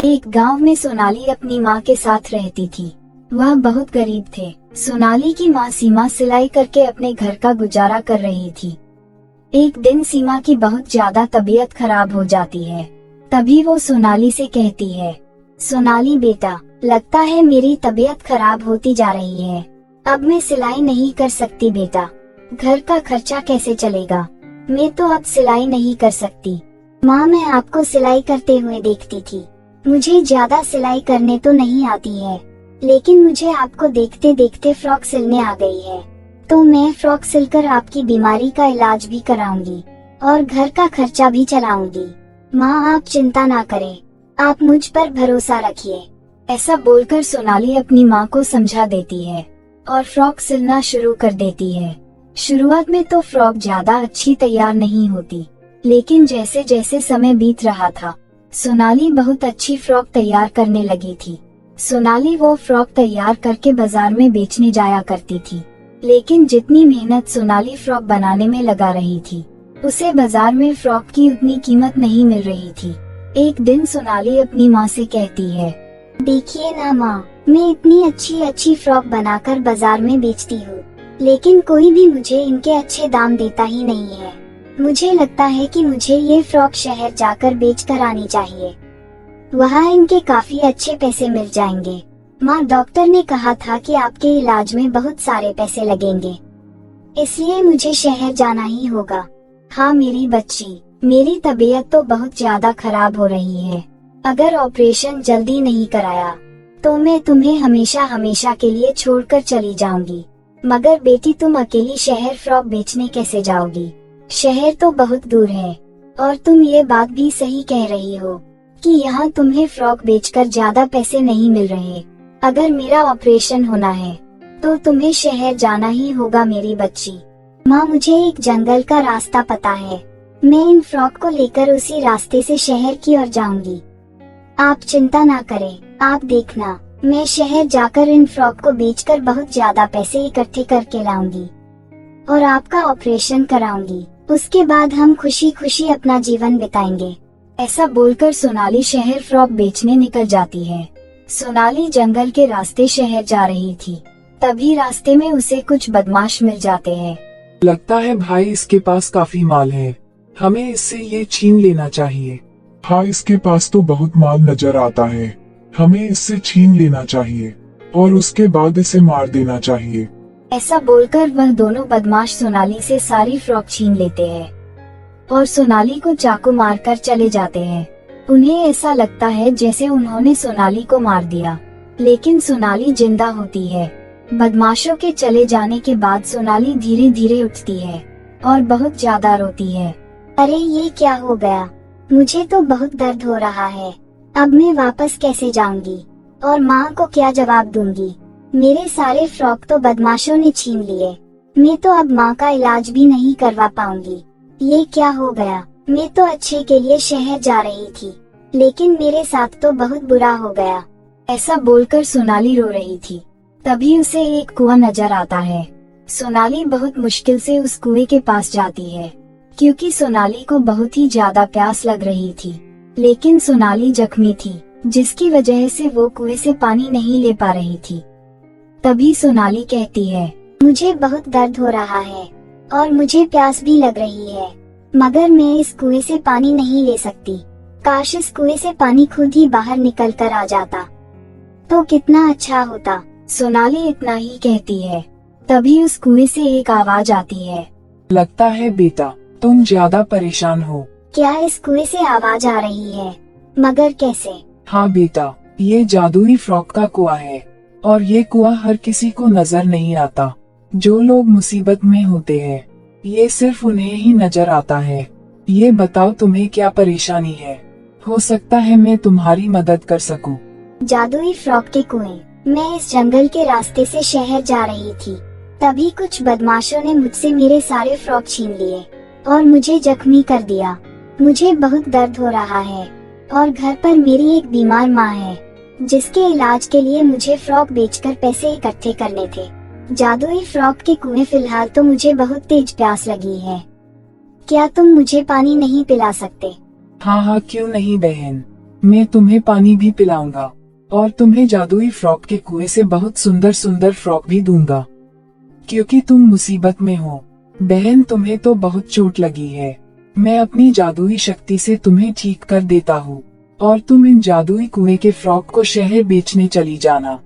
एक गांव में सोनाली अपनी माँ के साथ रहती थी। वह बहुत गरीब थे। सोनाली की माँ सीमा सिलाई करके अपने घर का गुजारा कर रही थी। एक दिन सीमा की बहुत ज्यादा तबीयत खराब हो जाती है। तभी वो सोनाली से कहती है, सोनाली बेटा, लगता है मेरी तबीयत खराब होती जा रही है। अब मैं सिलाई नहीं कर सकती बेटा। घर का खर्चा कैसे चलेगा? मैं तो अब सिलाई नहीं कर सकती। माँ, मैं आपको सिलाई करते हुए देखती थी। मुझे ज्यादा सिलाई करने तो नहीं आती है, लेकिन मुझे आपको देखते देखते फ्रॉक सिलने आ गई है। तो मैं फ्रॉक सिलकर आपकी बीमारी का इलाज भी कराऊंगी और घर का खर्चा भी चलाऊंगी। माँ, आप चिंता ना करें, आप मुझ पर भरोसा रखिए। ऐसा बोलकर सोनाली अपनी माँ को समझा देती है और फ्रॉक सिलना शुरू कर देती है। शुरुआत में तो फ्रॉक ज्यादा अच्छी तैयार नहीं होती, लेकिन जैसे जैसे समय बीत रहा था, सोनाली बहुत अच्छी फ्रॉक तैयार करने लगी थी। सोनाली वो फ्रॉक तैयार करके बाजार में बेचने जाया करती थी, लेकिन जितनी मेहनत सोनाली फ्रॉक बनाने में लगा रही थी, उसे बाजार में फ्रॉक की उतनी कीमत नहीं मिल रही थी। एक दिन सोनाली अपनी माँ से कहती है, देखिए ना माँ, मैं इतनी अच्छी अच्छी फ्रॉक बनाकर बाजार में बेचती हूँ, लेकिन कोई भी मुझे इनके अच्छे दाम देता ही नहीं है। मुझे लगता है कि मुझे ये फ्रॉक शहर जाकर बेच कर आनी चाहिए। वहाँ इनके काफी अच्छे पैसे मिल जाएंगे। माँ, डॉक्टर ने कहा था कि आपके इलाज में बहुत सारे पैसे लगेंगे, इसलिए मुझे शहर जाना ही होगा। हाँ मेरी बच्ची, मेरी तबीयत तो बहुत ज्यादा खराब हो रही है। अगर ऑपरेशन जल्दी नहीं कराया तो मैं तुम्हें हमेशा हमेशा के लिए छोड़कर चली जाऊंगी। मगर बेटी, तुम अकेली शहर फ्रॉक बेचने कैसे जाओगी? शहर तो बहुत दूर है, और तुम ये बात भी सही कह रही हो कि यहाँ तुम्हें फ्रॉक बेचकर ज्यादा पैसे नहीं मिल रहे। अगर मेरा ऑपरेशन होना है तो तुम्हें शहर जाना ही होगा मेरी बच्ची। माँ, मुझे एक जंगल का रास्ता पता है। मैं इन फ्रॉक को लेकर उसी रास्ते से शहर की ओर जाऊंगी। आप चिंता ना करें, आप देखना, मैं शहर जाकर इन फ्रॉक को बेचकर बहुत ज्यादा पैसे इकट्ठे करके लाऊंगी और आपका ऑपरेशन कराऊंगी। उसके बाद हम खुशी खुशी अपना जीवन बिताएंगे। ऐसा बोलकर सोनाली शहर फ्रॉक बेचने निकल जाती है। सोनाली जंगल के रास्ते शहर जा रही थी। तभी रास्ते में उसे कुछ बदमाश मिल जाते हैं। लगता है भाई इसके पास काफी माल है, हमें इससे ये छीन लेना चाहिए। हाँ, इसके पास तो बहुत माल नजर आता है, हमें इससे छीन लेना चाहिए और उसके बाद इसे मार देना चाहिए। ऐसा बोलकर वह दोनों बदमाश सोनाली से सारी फ्रॉक छीन लेते हैं और सोनाली को चाकू मारकर चले जाते हैं। उन्हें ऐसा लगता है जैसे उन्होंने सोनाली को मार दिया, लेकिन सोनाली जिंदा होती है। बदमाशों के चले जाने के बाद सोनाली धीरे धीरे उठती है और बहुत ज्यादा रोती है। अरे ये क्या हो गया? मुझे तो बहुत दर्द हो रहा है। अब मैं वापस कैसे जाऊंगी और माँ को क्या जवाब दूंगी? मेरे सारे फ्रॉक तो बदमाशों ने छीन लिए। मैं तो अब माँ का इलाज भी नहीं करवा पाऊंगी। ये क्या हो गया? मैं तो अच्छे के लिए शहर जा रही थी, लेकिन मेरे साथ तो बहुत बुरा हो गया। ऐसा बोलकर सोनाली रो रही थी। तभी उसे एक कुआं नजर आता है। सोनाली बहुत मुश्किल से उस कुएं के पास जाती है, क्योंकि सोनाली को बहुत ही ज्यादा प्यास लग रही थी। लेकिन सोनाली जख्मी थी, जिसकी वजह से वो कुएं से पानी नहीं ले पा रही थी। तभी सोनाली कहती है, मुझे बहुत दर्द हो रहा है और मुझे प्यास भी लग रही है, मगर मैं इस कुएं से पानी नहीं ले सकती। काश इस कुएं से पानी खुद ही बाहर निकल कर आ जाता तो कितना अच्छा होता। सोनाली इतना ही कहती है। तभी उस कुएं से एक आवाज आती है, लगता है बेटा तुम ज्यादा परेशान हो। क्या इस कुएं से आवाज आ रही है? मगर कैसे? हाँ बेटा, ये जादुई फ्रॉक का कुआं है और ये कुआं हर किसी को नजर नहीं आता। जो लोग मुसीबत में होते हैं, ये सिर्फ उन्हें ही नजर आता है। ये बताओ तुम्हें क्या परेशानी है? हो सकता है मैं तुम्हारी मदद कर सकूं। जादुई फ्रॉक के कुएं। मैं इस जंगल के रास्ते से शहर जा रही थी। तभी कुछ बदमाशों ने मुझसे मेरे सारे फ्रॉक छीन लिए और मुझे जख्मी कर दिया। मुझे बहुत दर्द हो रहा है और घर पर मेरी एक बीमार माँ है, जिसके इलाज के लिए मुझे फ्रॉक बेचकर पैसे इकट्ठे करने थे। जादुई फ्रॉक के कुएं। फिलहाल तो मुझे बहुत तेज प्यास लगी है। क्या तुम मुझे पानी नहीं पिला सकते? हाँ हाँ, क्यों नहीं बहन, मैं तुम्हें पानी भी पिलाऊंगा और तुम्हें जादुई फ्रॉक के कुएं से बहुत सुंदर सुंदर फ्रॉक भी दूंगा, क्योंकि तुम मुसीबत में हो। बहन, तुम्हें तो बहुत चोट लगी है। मैं अपनी जादुई शक्ति से तुम्हें ठीक कर देता हूँ और तुम इन जादुई कुएं के फ्रॉक को शहर बेचने चली जाना।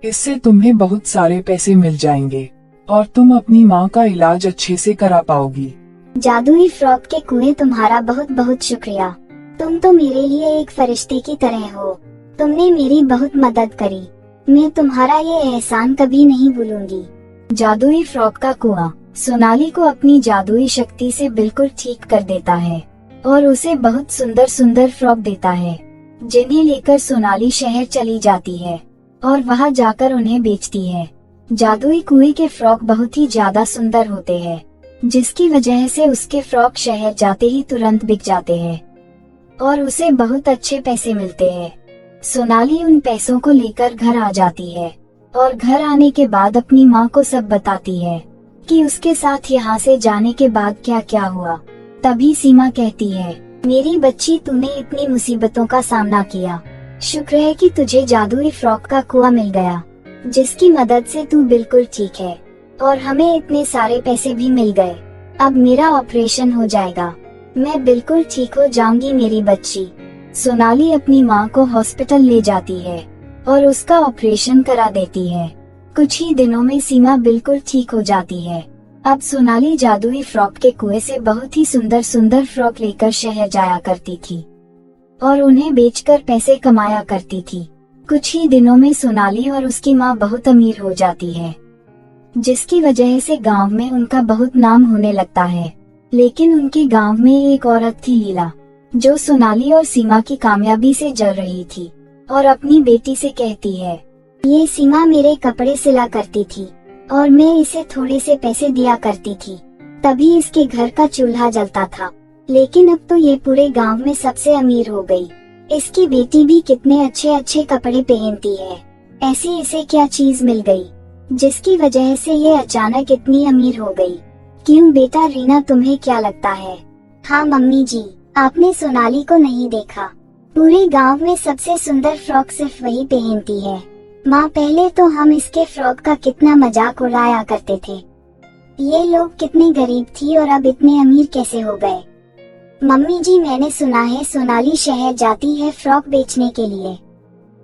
इससे तुम्हें बहुत सारे पैसे मिल जाएंगे और तुम अपनी माँ का इलाज अच्छे से करा पाओगी। जादुई फ्रॉक के कुएं, तुम्हारा बहुत बहुत शुक्रिया। तुम तो मेरे लिए एक फरिश्ते की तरह हो। तुमने मेरी बहुत मदद करी। मैं तुम्हारा ये एहसान कभी नहीं भूलूंगी। जादुई फ्रॉक का कुआं सोनाली को अपनी जादुई शक्ति से बिल्कुल ठीक कर देता है और उसे बहुत सुंदर सुंदर फ्रॉक देता है, जिन्हें लेकर सोनाली शहर चली जाती है और वहां जाकर उन्हें बेचती है। जादुई कुएं के फ्रॉक बहुत ही ज्यादा सुंदर होते हैं, जिसकी वजह से उसके फ्रॉक शहर जाते ही तुरंत बिक जाते हैं और उसे बहुत अच्छे पैसे मिलते हैं। सोनाली उन पैसों को लेकर घर आ जाती है और घर आने के बाद अपनी माँ को सब बताती है कि उसके साथ यहाँ से जाने के बाद क्या क्या हुआ। तभी सीमा कहती है, मेरी बच्ची, तूने इतनी मुसीबतों का सामना किया, शुक्र है कि तुझे जादुई फ्रॉक का कुआं मिल गया, जिसकी मदद से तू बिल्कुल ठीक है और हमें इतने सारे पैसे भी मिल गए। अब मेरा ऑपरेशन हो जाएगा, मैं बिल्कुल ठीक हो जाऊंगी मेरी बच्ची। सोनाली अपनी माँ को हॉस्पिटल ले जाती है और उसका ऑपरेशन करा देती है। कुछ ही दिनों में सीमा बिल्कुल ठीक हो जाती है। अब सोनाली जादुई फ्रॉक के कुएं से बहुत ही सुंदर सुंदर फ्रॉक लेकर शहर जाया करती थी और उन्हें बेचकर पैसे कमाया करती थी। कुछ ही दिनों में सोनाली और उसकी माँ बहुत अमीर हो जाती है, जिसकी वजह से गांव में उनका बहुत नाम होने लगता है। लेकिन उनके गांव में एक औरत थी, लीला, जो सोनाली और सीमा की कामयाबी से जल रही थी और अपनी बेटी से कहती है, ये सीमा मेरे कपड़े सिला करती थी और मैं इसे थोड़े से पैसे दिया करती थी, तभी इसके घर का चूल्हा जलता था। लेकिन अब तो ये पूरे गांव में सबसे अमीर हो गई। इसकी बेटी भी कितने अच्छे अच्छे कपड़े पहनती है। ऐसी इसे क्या चीज मिल गई जिसकी वजह से ये अचानक इतनी अमीर हो गई? क्यों बेटा रीना, तुम्हें क्या लगता है? हाँ मम्मी जी, आपने सोनाली को नहीं देखा? पूरे गांव में सबसे सुंदर फ्रॉक सिर्फ वही पहनती है। माँ, पहले तो हम इसके फ्रॉक का कितना मजाक उड़ाया करते थे। ये लोग कितनी गरीब थी और अब इतने अमीर कैसे हो गए? मम्मी जी, मैंने सुना है सोनाली शहर जाती है फ्रॉक बेचने के लिए।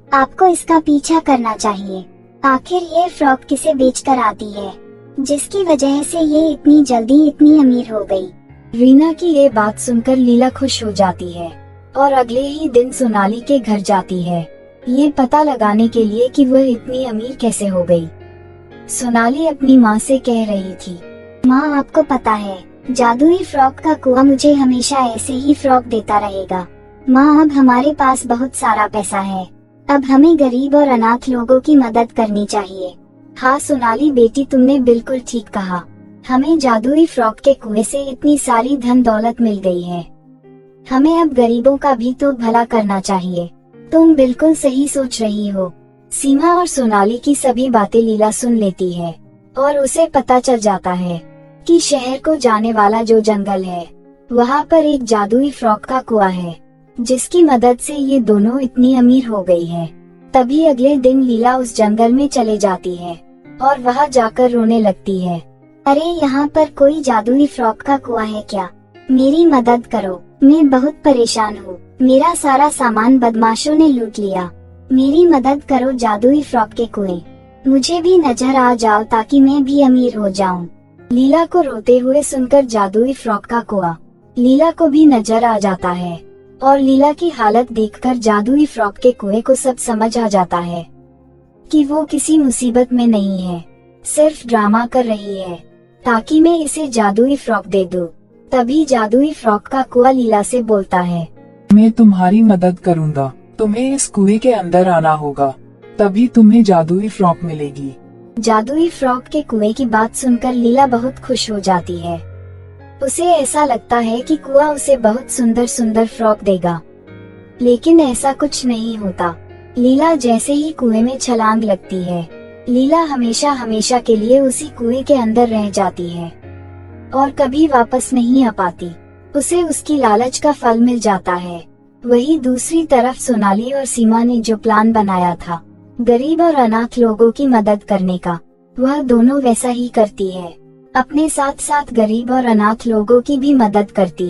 आपको इसका पीछा करना चाहिए। आखिर ये फ्रॉक किसे बेचकर आती है, जिसकी वजह से ये इतनी जल्दी इतनी अमीर हो गई? रीना की ये बात सुनकर लीला खुश हो जाती है और अगले ही दिन सोनाली के घर जाती है, ये पता लगाने के लिए कि वह इतनी अमीर कैसे हो गई। सोनाली अपनी माँ से कह रही थी, माँ, आपको पता है जादुई फ्रॉक का कुआं मुझे हमेशा ऐसे ही फ्रॉक देता रहेगा। माँ, अब हमारे पास बहुत सारा पैसा है, अब हमें गरीब और अनाथ लोगों की मदद करनी चाहिए। हाँ सोनाली बेटी, तुमने बिल्कुल ठीक कहा। हमें जादुई फ्रॉक के कुएं से इतनी सारी धन दौलत मिल गई है, हमें अब गरीबों का भी तो भला करना चाहिए। तुम बिल्कुल सही सोच रही हो। सीमा और सोनाली की सभी बातें लीला सुन लेती है और उसे पता चल जाता है कि शहर को जाने वाला जो जंगल है, वहाँ पर एक जादुई फ्रॉक का कुआं है, जिसकी मदद से ये दोनों इतनी अमीर हो गई है। तभी अगले दिन लीला उस जंगल में चले जाती है और वहाँ जाकर रोने लगती है। अरे, यहाँ पर कोई जादुई फ्रॉक का कुआं है क्या? मेरी मदद करो, मैं बहुत परेशान हूँ। मेरा सारा सामान बदमाशों ने लूट लिया। मेरी मदद करो जादुई फ्रॉक के कुएं। मुझे भी नजर आ जाओ ताकि मैं भी अमीर हो जाऊं। लीला को रोते हुए सुनकर जादुई फ्रॉक का कुआं लीला को भी नजर आ जाता है और लीला की हालत देखकर जादुई फ्रॉक के कुएं को सब समझ आ जाता है कि वो किसी मुसीबत में नहीं है, सिर्फ ड्रामा कर रही है ताकि मैं इसे जादुई फ्रॉक दे दूं। तभी जादुई फ्रॉक का कुआं लीला से बोलता है, मैं तुम्हारी मदद करूंगा, तुम्हें इस कुएं के अंदर आना होगा, तभी तुम्हें जादुई फ्रॉक मिलेगी। जादुई फ्रॉक के कुएं की बात सुनकर लीला बहुत खुश हो जाती है। उसे ऐसा लगता है कि कुआं उसे बहुत सुंदर सुंदर फ्रॉक देगा, लेकिन ऐसा कुछ नहीं होता। लीला जैसे ही कुएं में छलांग लगती है, लीला हमेशा हमेशा के लिए उसी कुएं के अंदर रह जाती है और कभी वापस नहीं आ पाती। उसे उसकी लालच का फल मिल जाता है वही दूसरी तरफ सोनाली और सीमा ने जो प्लान बनाया था गरीब और अनाथ लोगों की मदद करने का, वह दोनों वैसा ही करती है। अपने साथ साथ गरीब और अनाथ लोगों की भी मदद करती है।